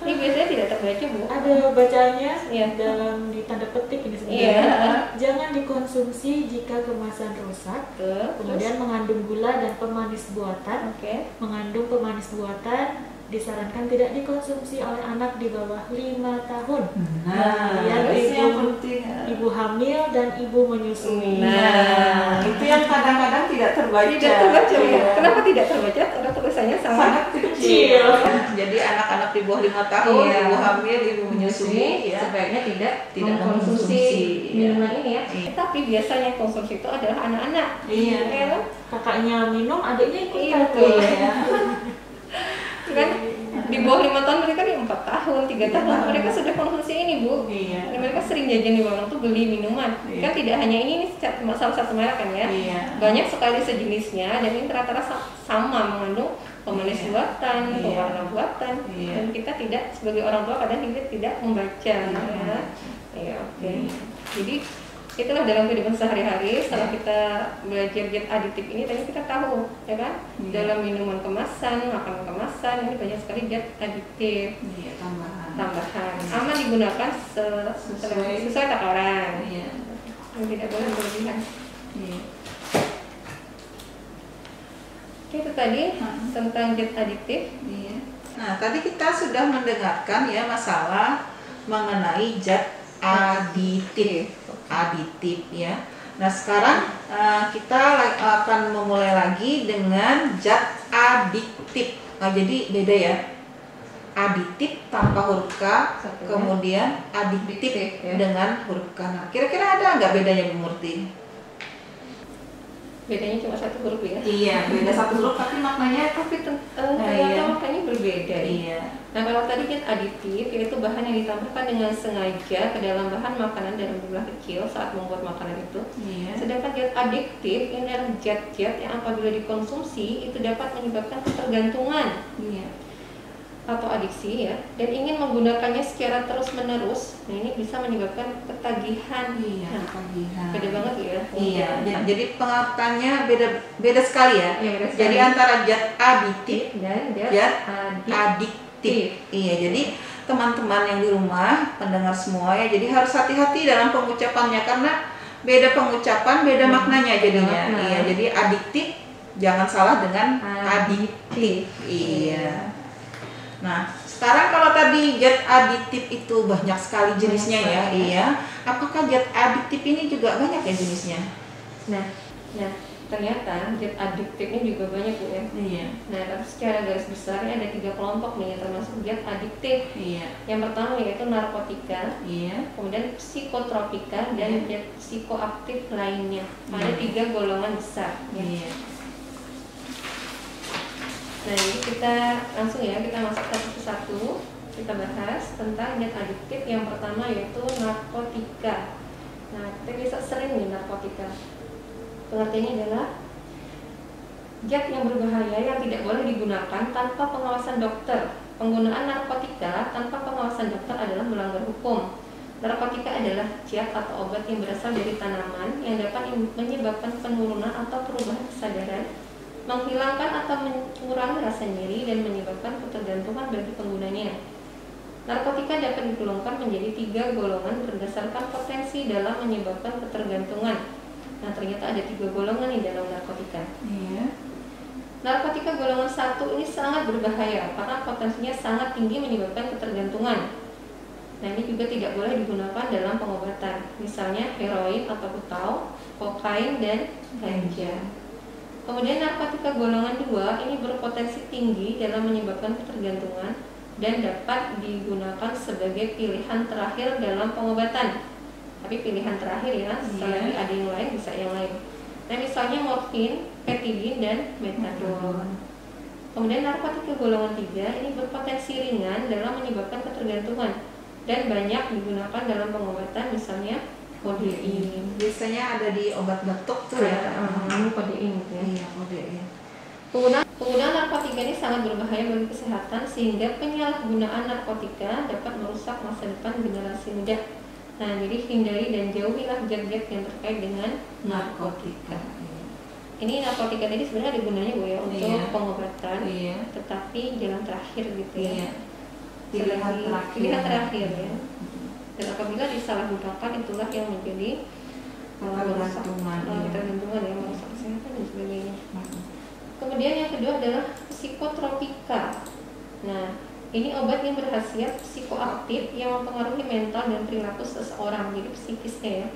Ini biasanya tidak terbaca, Bu. Ada bacanya Iya. dalam di tanda petik ini sebenarnya. Iya. Jangan dikonsumsi jika kemasan rusak. Tuh, Kemudian mengandung gula dan pemanis buatan. Oke. Mengandung pemanis buatan disarankan tidak dikonsumsi oleh anak di bawah 5 tahun. Kemudian terus yang ibu, penting ibu hamil dan ibu menyusui. Nah, itu yang kadang-kadang tidak terbaca. tidak terbaca, Bu. Iya. Kenapa tidak terbaca? Karena tulisannya sangat Sangat kecil. Jadi anak-anak di bawah 5 tahun, Iya. ibu hamil, ibu menyusui, ya. sebaiknya tidak mengkonsumsi, minuman ini ya. Iya. Tapi biasanya konsumsi itu adalah anak-anak. Iya. Ya kan? Kakaknya minum, adiknya ikutan. Iya, betul. Iya. Kan di bawah 5 tahun mereka nih 4 tahun, 3 tahun mereka sudah konsumsi ini, Bu. Iya. Dan mereka sering jajan di warung tuh beli minuman. Iya. Kan tidak hanya ini salah satu merek kan ya. Iya. Banyak sekali sejenisnya dan ini rata-rata sama mengandung pemanis Iya. buatan, Iya. pewarna buatan. Iya. Dan kita tidak sebagai orang tua kadang kita tidak membaca ya. Iya, oke. Iya. Jadi itulah dalam kehidupan sehari-hari setelah Iya. kita belajar zat aditif ini tadi kita tahu ya kan Iya. dalam minuman kemasan, makanan kemasan ini banyak sekali zat aditif Iya, tambahan aman digunakan sesuai takaran. Iya. Yang tidak boleh berlebihan. Iya. Oke, itu tadi tentang zat aditif. Iya. Nah, tadi kita sudah mendengarkan ya masalah mengenai zat aditif ya. Nah, sekarang kita akan memulai lagi dengan zat adiktif. Nah, jadi beda ya. Aditif tanpa huruf K, Satunya. kemudian adiktif ya. dengan huruf K. Nah, kira-kira ada nggak bedanya, Bu Murti? Bedanya cuma satu huruf ya. Iya, beda satu huruf tapi maknanya Tapi Nah, ternyata iya. maknanya berbeda. Ya. iya. Nah, kalau tadi zat aditif yaitu bahan yang ditambahkan dengan sengaja ke dalam bahan makanan dalam jumlah kecil saat membuat makanan itu. Iya. Sedangkan zat adiktif ini adalah zat-zat yang apabila dikonsumsi itu dapat menyebabkan ketergantungan Iya. atau adiksi ya, dan ingin menggunakannya secara terus-menerus. Nah, ini bisa menyebabkan ketagihan. Iya, Nah, ketagihan. beda banget ya. Iya, jadi pengertiannya beda sekali ya. Iya, beda sekali. Jadi antara zat aditif, Dan zat zat adiktif. adiktif. Iya, jadi teman-teman yang di rumah, pendengar semua ya, jadi harus hati-hati dalam pengucapannya karena beda pengucapan, beda maknanya jadinya. makna. Iya, jadi adiktif jangan salah dengan Adiktif. adiktif. Iya. Nah, sekarang kalau tadi zat aditif itu banyak sekali jenisnya ya, sekali. iya. Apakah zat adiktif ini juga banyak ya jenisnya? Nah, ternyata zat adiktif ini juga banyak Bu ya. Iya. Nah, tapi secara garis besarnya ada 3 kelompok nih yang termasuk zat adiktif. Iya. Yang pertama yaitu narkotika, Iya. kemudian psikotropika dan zat psikoaktif lainnya. Ada Iya. 3 golongan besar. Ya. Iya. Nah, jadi kita langsung ya kita masuk satu persatu. Kita bahas tentang zat adiktif. Yang pertama yaitu narkotika. Nah, kita bisa sering nih narkotika. Pengertiannya adalah zat yang berbahaya yang tidak boleh digunakan tanpa pengawasan dokter. Penggunaan narkotika tanpa pengawasan dokter adalah melanggar hukum. Narkotika adalah zat atau obat yang berasal dari tanaman yang dapat menyebabkan penurunan atau perubahan kesadaran, menghilangkan atau mengurangi rasa nyeri dan menyebabkan ketergantungan bagi penggunanya. Narkotika dapat digolongkan menjadi 3 golongan berdasarkan potensi dalam menyebabkan ketergantungan. Nah, ternyata ada 3 golongan nih dalam narkotika. Iya. Narkotika golongan 1 ini sangat berbahaya karena potensinya sangat tinggi menyebabkan ketergantungan. Nah, ini juga tidak boleh digunakan dalam pengobatan, misalnya heroin atau butau, kokain, dan ganja. Kemudian narkotika golongan 2 ini berpotensi tinggi dalam menyebabkan ketergantungan dan dapat digunakan sebagai pilihan terakhir dalam pengobatan. Tapi pilihan terakhir ya, setelah ada yang lain bisa yang lain. Nah, misalnya morfin, petidin, dan metadon. Kemudian narkotika golongan 3 ini berpotensi ringan dalam menyebabkan ketergantungan dan banyak digunakan dalam pengobatan, misalnya kodein. Biasanya ada di obat batuk tuh ya. Kodein gitu ya. Iya, kodein. Penggunaan narkotika ini sangat berbahaya bagi kesehatan sehingga penyalahgunaan narkotika dapat merusak masa depan generasi muda. Nah, jadi hindari dan jauhilah zat-zat yang terkait dengan narkotika. Ini narkotika tadi sebenarnya ada gunanya Bu ya untuk Iya. pengobatan, Iya. tetapi jalan terakhir gitu ya. Iya. pilihan terakhir ya. Dan apabila disalahgunakan itulah yang menjadi merusak ketergantungan ya, merusak kesehatan dan sebagainya. Kemudian yang kedua adalah psikotropika. Nah, ini obat yang berkhasiat psikoaktif yang mempengaruhi mental dan perilaku seseorang, jadi psikisnya ya.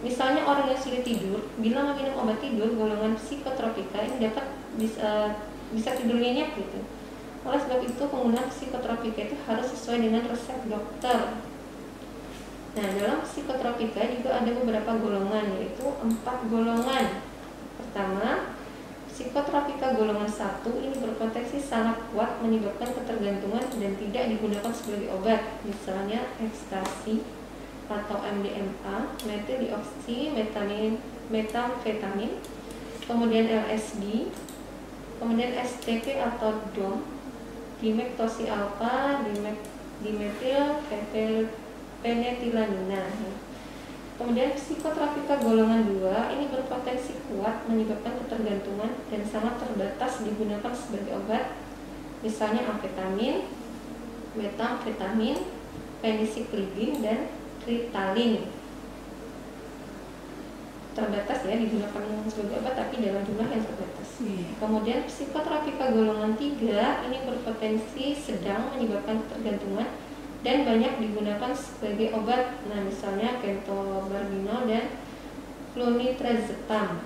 Misalnya orang yang sulit tidur, bila meminum obat tidur golongan psikotropika ini dapat bisa tidur nyenyak gitu. Oleh sebab itu penggunaan psikotropika itu harus sesuai dengan resep dokter. Nah, dalam psikotropika juga ada beberapa golongan, yaitu 4 golongan. Pertama, psikotropika golongan 1 ini berpotensi sangat kuat menyebabkan ketergantungan dan tidak digunakan sebagai obat. Misalnya ekstasi atau MDMA, metildioksi, metamfetamin, kemudian LSD, kemudian STP atau DOM, dimetoksi alfa, dimetil penetilamina. Kemudian psikotropika golongan 2 ini berpotensi kuat menyebabkan ketergantungan dan sangat terbatas digunakan sebagai obat. Misalnya amfetamin, metamfetamin, penisiklidin dan Ritalin. Terbatas ya digunakan sebagai obat tapi dalam jumlah yang terbatas. Kemudian psikotropika golongan 3 ini berpotensi sedang menyebabkan ketergantungan dan banyak digunakan sebagai obat. Nah, misalnya pentobarbital dan flunitrazepam.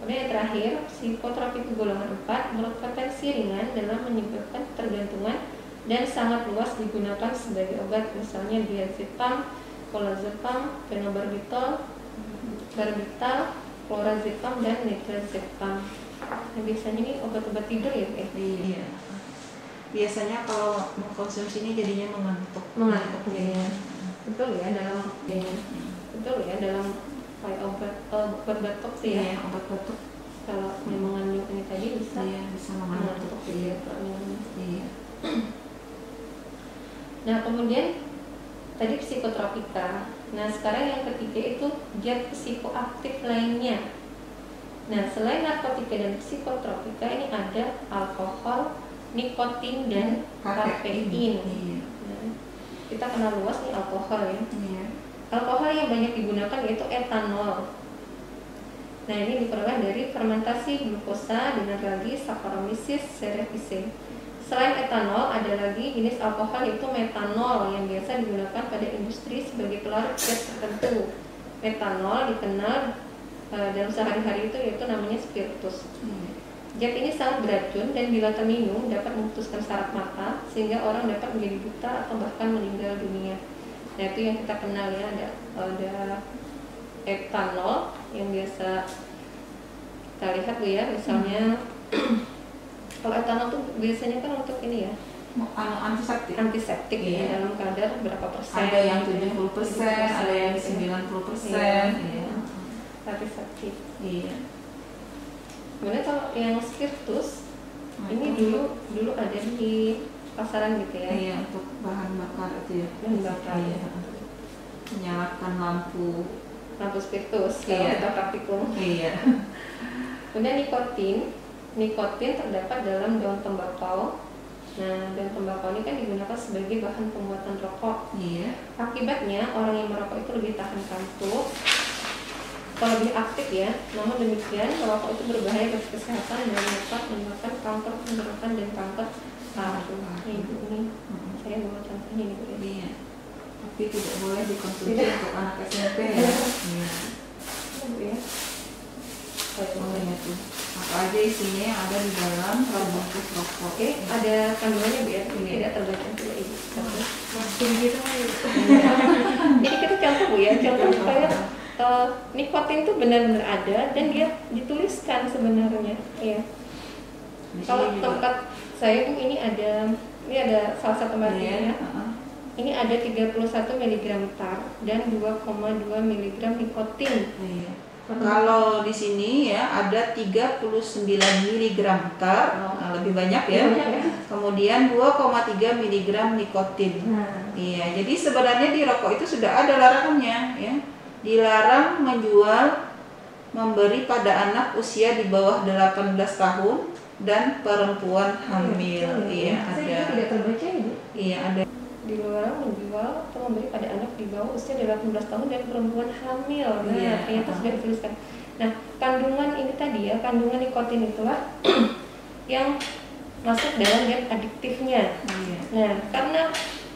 Kemudian yang terakhir, psikotropika golongan 4 berpotensi ringan dalam menyebabkan ketergantungan dan sangat luas digunakan sebagai obat. Misalnya diazepam, clozapam, phenobarbital, barbital, clorazepam dan nitrazepam. Nah, biasanya ini obat-obat tidur ya, Iya. Biasanya kalau mengkonsumsi ini jadinya mengantuk ya. Betul ya dalam kayak obat batuk sih ya. Obat batuk kalau mengandung ini tadi bisa mengantuk. Iya. Nah, kemudian tadi psikotropika. Nah, sekarang yang ketiga itu zat psikoaktif lainnya. Nah, selain narkotika dan psikotropika ini ada alkohol, nikotin dan kafein. Nah, kita kenal luas nih alkohol ya. Alkohol yang banyak digunakan yaitu etanol. Nah, ini diperoleh dari fermentasi glukosa dengan ragi Saccharomyces cerevisiae. Selain etanol, ada lagi jenis alkohol yaitu metanol yang biasa digunakan pada industri sebagai pelarut zat tertentu. Metanol dikenal dalam sehari-hari itu yaitu namanya spiritus. Zat ini sangat beracun dan bila terminum dapat memutuskan saraf mata sehingga orang dapat menjadi buta atau bahkan meninggal dunia. Nah, itu yang kita kenal ya, ada etanol yang biasa kita lihat tuh ya, misalnya kalau etanol tuh biasanya kan untuk ini ya, antiseptik ya, dalam kadar berapa persen. Ada yang 70%, ada yang 90%. Antiseptik. Iya. Kemudian kalau yang spiritus ini dulu ada di pasaran gitu ya. Iya, untuk bahan bakar itu ya. Bahan bakar. Iya. Menyalakan lampu spiritus kalau kita praktikum. Iya. Kemudian nikotin terdapat dalam daun tembakau. Nah, daun tembakau ini kan digunakan sebagai bahan pembuatan rokok. Iya. Akibatnya orang yang merokok itu lebih tahan kantuk, lebih aktif ya. Namun demikian, merokok itu berbahaya bagi kesehatan dan dapat menyebabkan kanker tenggorokan dan kanker paru. Ini saya bawa contohnya nih Bu. Iya. Tapi tidak boleh dikonsumsi untuk anak SMP ya. Iya. Ya. Makanya tuh. Apa aja isinya yang ada di dalam bungkus rokok. Oke, ada kandungannya Bu ya. Ini tidak terbaca juga Ibu. Gitu. Jadi kita contoh Bu ya, contoh supaya nikotin itu benar-benar ada dan dia dituliskan sebenarnya. Ya. Kalau tempat saya Bu ini ada salah satu bagiannya. Ini ada 31 mg tar dan 2,2 mg nikotin. Iya. Kalau di sini ya ada 39 mg tar, lebih banyak ya. Kemudian 2,3 mg nikotin. Iya, jadi sebenarnya di rokok itu sudah ada larangannya ya. Dilarang menjual, memberi pada anak usia di bawah 18 tahun dan perempuan hamil. Iya, ada. Saya tidak terbaca Ibu. Iya, ada. Dilarang menjual atau memberi pada anak di bawah usia 18 tahun dan perempuan hamil. Nah, Iya. ternyata sudah dituliskan. Nah, kandungan ini tadi ya, kandungan nikotin itulah yang masuk dalam zat adiktifnya. Iya. Nah, karena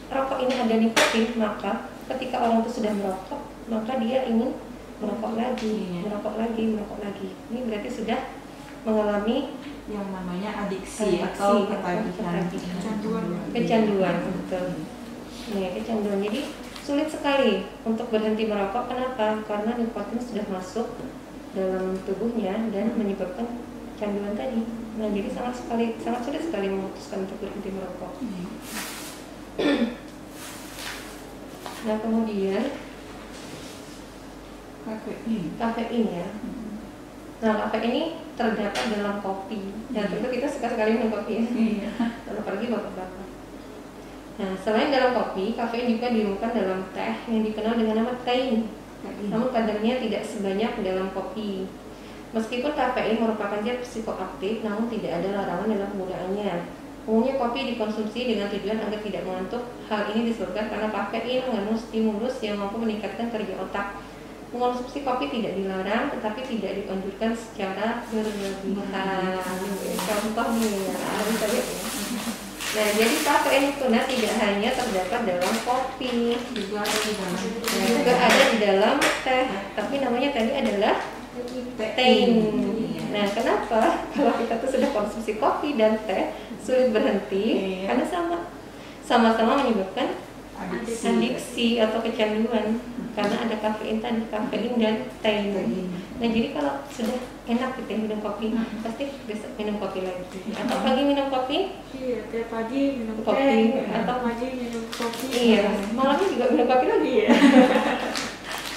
rokok ini ada nikotin, maka ketika orang itu sudah merokok, maka dia ingin merokok lagi, Iya. merokok lagi, merokok lagi. Ini berarti sudah mengalami Yang namanya adiksi atau ketagihan. kecanduan, betul. Nah, kecanduan. Jadi sulit sekali untuk berhenti merokok. Kenapa? Karena nikotin sudah masuk dalam tubuhnya dan menyebabkan kecanduan tadi. Nah, jadi sangat sulit sekali memutuskan untuk berhenti merokok. Nah, kemudian kafein ya. Nah, kafein ini terdapat dalam kopi. Dan tentu kita suka sekali minum kopi ya. Iya. Apalagi bapak-bapak. Nah, selain dalam kopi, kafein juga ditemukan dalam teh yang dikenal dengan nama tein. Namun kadarnya tidak sebanyak dalam kopi. Meskipun kafein merupakan zat psikoaktif, namun tidak ada larangan dalam penggunaannya. Umumnya kopi dikonsumsi dengan tujuan agar tidak mengantuk. Hal ini disebabkan karena kafein mengandung stimulus yang mampu meningkatkan kerja otak. Mengonsumsi kopi tidak dilarang, tetapi tidak dianjurkan secara berlebihan. Contoh nih, bisa lihat ya. Nah, jadi kafein itu tidak hanya terdapat dalam kopi, Juga ada di dalam. juga ada di dalam teh. Tapi namanya tadi adalah tein. Nah, kenapa kalau kita tuh sudah konsumsi kopi dan teh sulit berhenti? Iya. Karena sama-sama menyebabkan adiksi atau kecanduan. Karena ada kafein tadi, kafein dan tein. Nah, jadi kalau sudah enak gitu ya minum kopi, pasti besok minum kopi lagi. Atau pagi minum kopi, Iya, tiap pagi minum Kopi, teh, atau atau pagi minum kopi. iya, malamnya juga minum kopi lagi. Iya.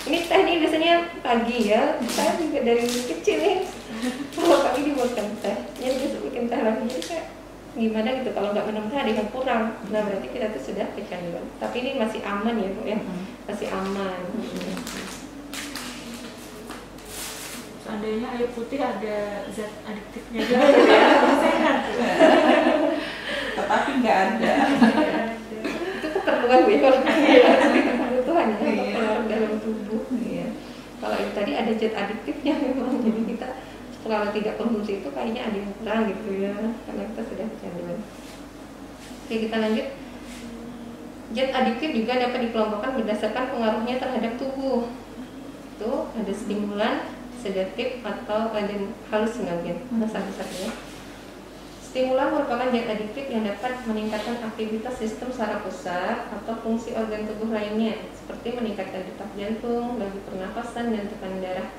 Ini teh ini biasanya pagi ya. Saya juga dari kecil nih, kalau pagi dibuatkan teh, jadi besok bikin teh lagi. Jadi kayak gimana gitu kalau nggak minum teh ada yang kurang. Nah, berarti kita tuh sudah kecanduan. Tapi ini masih aman ya, Bu ya. Masih aman. Seandainya air putih ada zat adiktifnya juga ya, sehat. Tetapi nggak ada. Itu keperluan Bu ya, kalau kebutuhan ya, Iya. pengaruh dalam tubuh. Iya. Kalau itu tadi ada zat adiktifnya memang, jadi kita kalau tidak konsumsi itu kayaknya ada yang kurang gitu ya, karena kita sudah kecanduan. Oke, kita lanjut. Zat adiktif juga dapat dikelompokkan berdasarkan pengaruhnya terhadap tubuh. Itu ada stimulan, sedatif, atau ada halusinogen. Nah, satu-satunya. Stimulan merupakan zat adiktif yang dapat meningkatkan aktivitas sistem saraf pusat atau fungsi organ tubuh lainnya, seperti meningkatkan detak jantung, laju pernapasan, dan tekanan darah.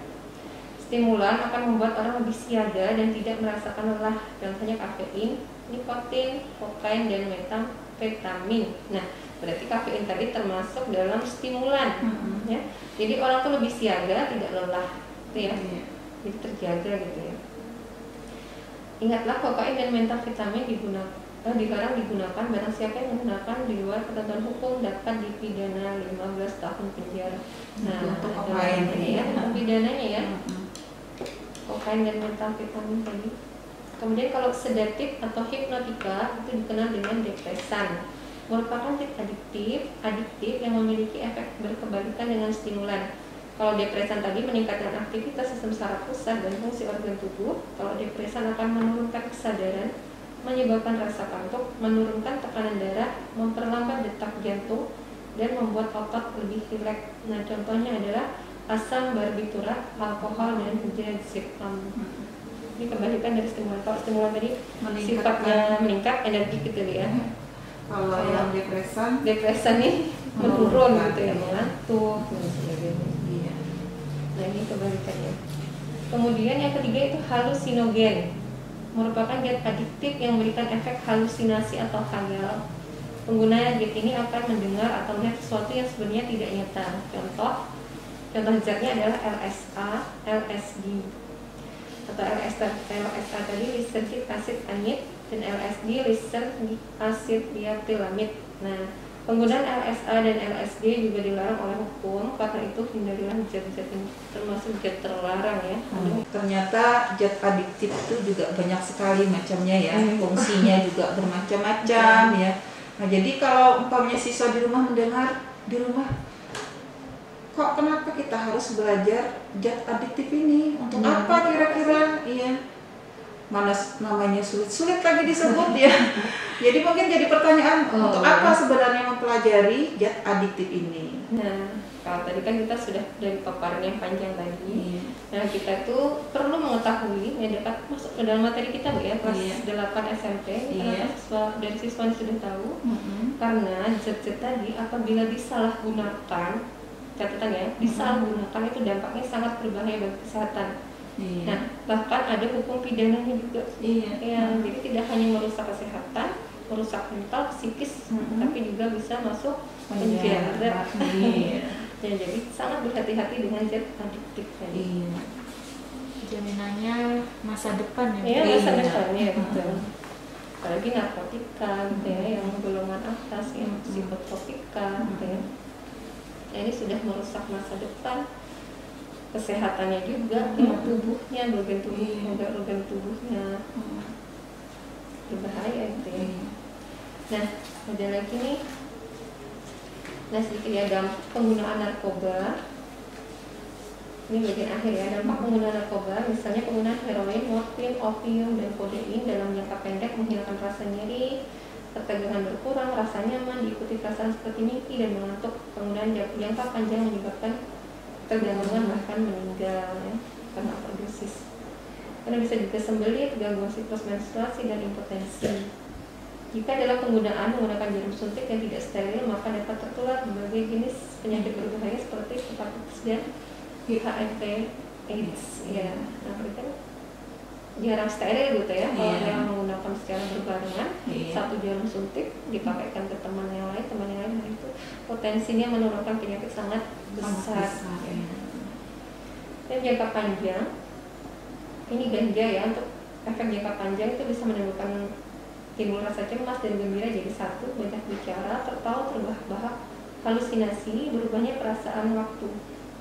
Stimulan akan membuat orang lebih siaga dan tidak merasakan lelah. Contohnya kafein, nikotin, kokain, dan metamfetamin. Nah, berarti kafein tadi termasuk dalam stimulan, ya. Jadi orang tuh lebih siaga, tidak lelah, gitu ya. Iya. Jadi terjaga gitu ya. Ingatlah, kokain dan metamfetamin dilarang digunakan. Barang siapa yang menggunakan di luar ketentuan hukum dapat dipidana 15 tahun penjara. Nah, Untuk ada kokain ini ya, ya. pidananya ya. Kokain dan metamfetamin tadi. Kemudian kalau sedatif atau hipnotika itu dikenal dengan depresan. Merupakan zat adiktif yang memiliki efek berkebalikan dengan stimulan. Kalau depresan tadi meningkatkan aktivitas sistem saraf pusat dan fungsi organ tubuh. Kalau depresan akan menurunkan kesadaran, menyebabkan rasa kantuk, menurunkan tekanan darah, memperlambat detak jantung, dan membuat otot lebih rileks. Nah, contohnya adalah asam barbiturat, alkohol, dan diazepam. Ini kebalikan dari stimulan. Kalau stimulan tadi sifatnya meningkat, energi gitu ya. Kalau yang depresan, Depresan nih menurun gitu ya, mengantuk dan sebagainya. iya. Nah, ini kebalikannya. Kemudian yang ketiga itu halusinogen. Merupakan zat adiktif yang memberikan efek halusinasi atau khayal. Pengguna zat ini akan mendengar atau melihat sesuatu yang sebenarnya tidak nyata. Contoh zatnya adalah LSA, LSD. Atau LSA tadi lisensic acid amide, dan LSD lisensic acid dietilamid. Nah, penggunaan LSA dan LSD juga dilarang oleh hukum. Karena itu hindarilah zat-zat ini, termasuk zat terlarang ya. Ternyata zat adiktif itu juga banyak sekali macamnya ya. Fungsinya juga bermacam-macam ya. Nah, jadi kalau umpamanya siswa di rumah mendengar di rumah, kok kenapa kita harus belajar zat adiktif ini? Untuk apa kira-kira? Iya. Mana namanya sulit-sulit lagi disebut ya. Jadi mungkin jadi pertanyaan, untuk apa sebenarnya mempelajari zat adiktif ini? Nah, kalau tadi kan kita sudah dari paparan yang panjang tadi. Nah, kita tuh perlu mengetahui ya, dapat masuk ke dalam materi kita Bu ya, kelas 8 SMP. Dari siswa sudah tahu. Karena zat-zat tadi apabila disalahgunakan, catatan ya, disalahgunakan itu dampaknya sangat berbahaya bagi kesehatan. Nah, bahkan ada hukum pidananya juga. Ya, jadi tidak hanya merusak kesehatan, merusak mental, psikis, tapi juga bisa masuk penjara. Ya, jadi sangat berhati-hati dengan zat adiktif tadi. Jaminannya masa depan ya. Iya, masa depannya betul. Apalagi narkotika gitu ya, yang golongan atas, yang psikotropika gitu ya. Nah, ini sudah merusak masa depan, kesehatannya juga, ya, tubuhnya, organ tubuhnya berbahaya gitu ya. Nah, ada lagi nih. Nah, sedikit ya, dampak penggunaan narkoba. Ini bagian akhir ya, dampak penggunaan narkoba, misalnya penggunaan heroin, morfin, opium, dan kodein dalam jangka pendek menghilangkan rasa nyeri, ketegangan berkurang, rasa nyaman, diikuti perasaan seperti mimpi dan mengantuk. Penggunaan jangka panjang menyebabkan tergangguan bahkan meninggal ya, karena overdosis. Karena bisa juga sembelit, gangguan siklus menstruasi, dan impotensi. Jika dalam penggunaan menggunakan jarum suntik yang tidak steril, maka dapat tertular berbagai jenis penyakit berbahaya seperti hepatitis dan HIV/AIDS. Ya, nah itu jarang steril gitu ya. Kalau yang menggunakan secara berbarengan, satu jarum suntik dipakaikan ke teman yang lain, nah itu potensinya menurunkan penyakit sangat besar. Dan jangka panjang, ini ganja ya, untuk efek jangka panjang itu bisa menimbulkan timbul rasa cemas dan gembira jadi satu, banyak bicara, tertawa, terbahak-bahak, halusinasi, berubahnya perasaan waktu,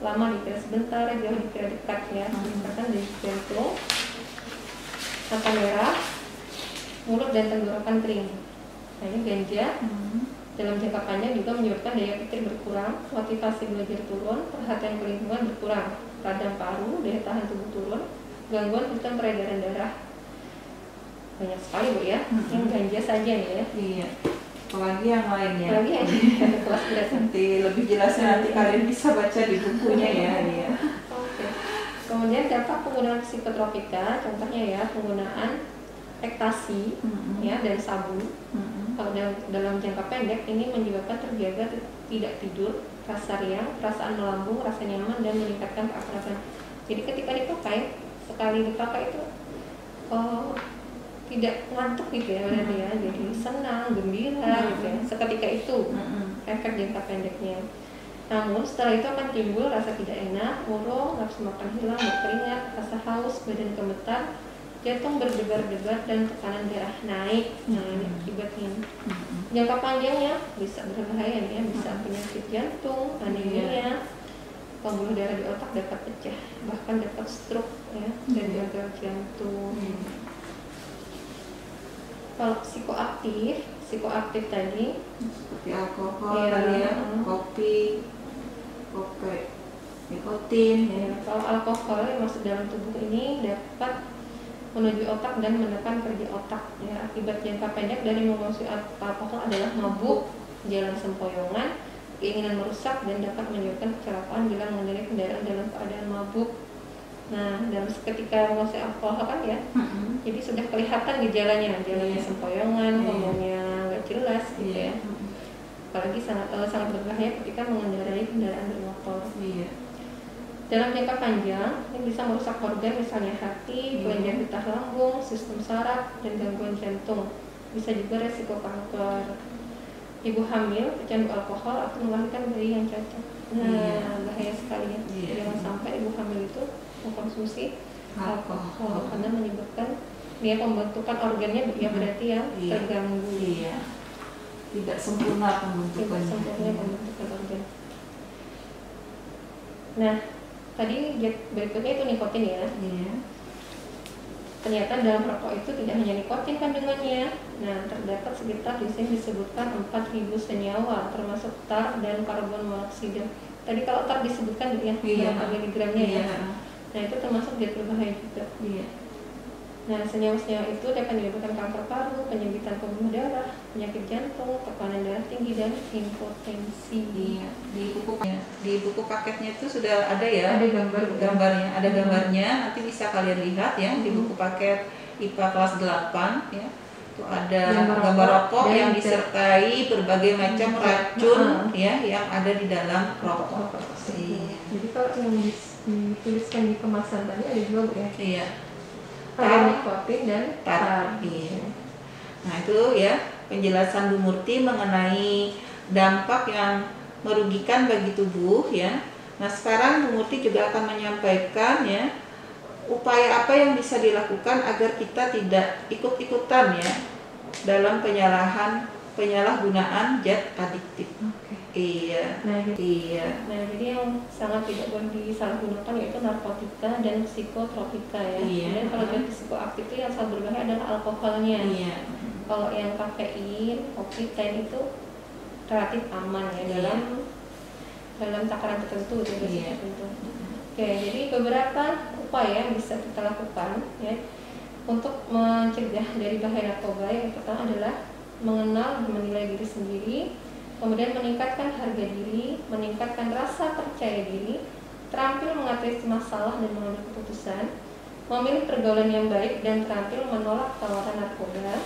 lama dikira sebentar, jauh dikira dekat ya, misalkan dari jantung, mata merah, mulut dan tenggorokan kering. Nah, ini ganja dalam jangka panjang juga menyebabkan daya pikir berkurang, motivasi belajar turun, perhatian ke lingkungan berkurang, radang paru, daya tahan tubuh turun, gangguan sistem peredaran darah. Banyak sekali Bu ya, yang ganja saja nih ya. Iya. Apalagi yang lainnya. Apalagi yang kelas berat. Nanti lebih jelasnya nanti kalian bisa baca di bukunya ya. Iya. Oke. Kemudian dampak penggunaan psikotropika, contohnya ya penggunaan ekstasi ya dan sabu. Kalau dalam jangka pendek ini menyebabkan terjaga tidak tidur, rasa riang, perasaan melambung, rasa nyaman dan meningkatkan keakraban. Jadi ketika dipakai, sekali dipakai itu tidak ngantuk gitu ya berarti ya, jadi senang, gembira gitu ya, seketika itu efek jangka pendeknya. Namun setelah itu akan timbul rasa tidak enak, murung, nafsu makan hilang, berkeringat, rasa haus, badan gemetar, jantung berdebar-debar dan tekanan darah naik. Nah, ini akibatnya. Jangka panjangnya bisa berbahaya nih ya, bisa penyakit jantung, anemia, pembuluh darah di otak dapat pecah, bahkan dapat stroke ya, dan gagal jantung. Kalau psikoaktif tadi seperti alkohol, kopi, nikotin. Ya, kalau alkohol yang masuk dalam tubuh ini dapat menuju otak dan menekan kerja otak. Ya, akibat jangka pendek dari mengonsumsi alkohol adalah mabuk, jalan sempoyongan, keinginan merusak, dan dapat menyebabkan kecelakaan bila mengendarai kendaraan dalam keadaan mabuk. Nah, dalam ketika mengonsumsi alkohol kan ya, jadi sudah kelihatan gejalanya sempoyongan, ngomongnya nggak jelas gitu ya. Apalagi sangat berbahaya ketika mengendarai kendaraan bermotor. Dalam jangka panjang, ini bisa merusak organ misalnya hati, kelenjar getah lambung, sistem saraf, dan gangguan jantung. Bisa juga resiko kanker. Ibu hamil pecandu alkohol akan melahirkan bayi yang cacat. Nah, bahaya sekali ya. Jangan sampai ibu hamil itu mengkonsumsi alkohol karena menyebabkan dia pembentukan organnya ya berarti yang terganggu. Tidak sempurna pembentukan organ. Nah, tadi berikutnya itu nikotin ya. Ternyata dalam rokok itu tidak hanya nikotin kandungannya. Nah, terdapat sekitar di sini disebutkan 4.000 senyawa termasuk tar dan karbon monoksida. Tadi kalau tar disebutkan ya berapa miligramnya ya. Nah, itu termasuk zat berbahaya juga. Nah, senyawa-senyawa itu dapat menyebabkan kanker paru, penyempitan pembuluh darah, penyakit jantung, tekanan darah tinggi, dan impotensi. Di buku paketnya itu sudah ada ya. Ada gambarnya, ada gambarnya. Nanti bisa kalian lihat ya di buku paket IPA kelas 8 ya. Itu ada gambar rokok yang disertai berbagai macam racun ya yang ada di dalam rokok. Jadi kalau yang dituliskan di kemasan tadi ada juga Bu ya. Iya. Ada nikotin dan tar. Nah itu ya penjelasan Bu Murti mengenai dampak yang merugikan bagi tubuh ya. Nah sekarang Bu Murti juga akan menyampaikan ya upaya apa yang bisa dilakukan agar kita tidak ikut-ikutan ya dalam penyalahgunaan zat adiktif. Iya. Nah, Iya. Jadi yang sangat tidak boleh disalahgunakan yaitu narkotika dan psikotropika ya. Iya. Dan kalau zat psikoaktif itu yang sangat berbahaya adalah alkoholnya. Iya. Kalau yang kafein, kopi, teh itu relatif aman ya dalam takaran tertentu, Iya. tertentu. Oke, jadi beberapa upaya yang bisa kita lakukan ya untuk mencegah dari bahaya narkoba. Yang pertama adalah mengenal dan menilai diri sendiri. Kemudian meningkatkan harga diri, meningkatkan rasa percaya diri, terampil mengatasi masalah dan mengambil keputusan, memilih pergaulan yang baik, dan terampil menolak tawaran narkoba.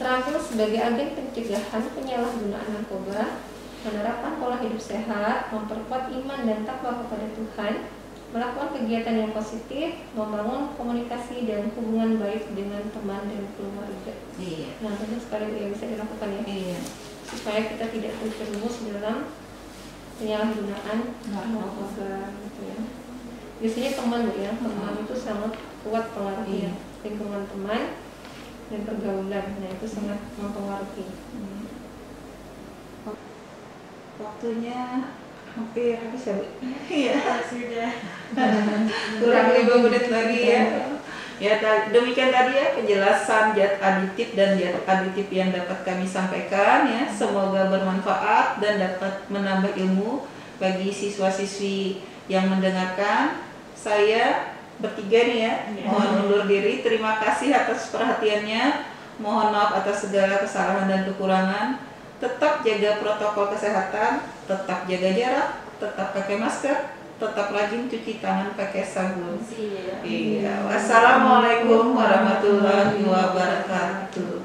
Terampil sebagai agen pencegahan penyalahgunaan narkoba, menerapkan pola hidup sehat, memperkuat iman dan takwa kepada Tuhan, melakukan kegiatan yang positif, membangun komunikasi dan hubungan baik dengan teman dan keluarga. Iya. Nah, tentu sekali yang bisa dilakukan ya. Iya. Supaya kita tidak terjerumus dalam penyalahgunaan narkoba gitu ya. Biasanya teman Bu ya, teman itu sangat kuat pengaruhnya. Lingkungan teman dan pergaulan, nah itu sangat mempengaruhi. Waktunya hampir habis ya Bu? Iya. Sudah. Kurang 5 menit lagi ya. Ya demikian tadi ya penjelasan zat aditif dan zat aditif yang dapat kami sampaikan ya. Semoga bermanfaat dan dapat menambah ilmu bagi siswa-siswi yang mendengarkan. Saya bertiga nih ya, mohon undur diri. Terima kasih atas perhatiannya. Mohon maaf atas segala kesalahan dan kekurangan. Tetap jaga protokol kesehatan, tetap jaga jarak, tetap pakai masker, tetap rajin cuci tangan pakai sabun. Iya. Wassalamualaikum warahmatullahi wabarakatuh.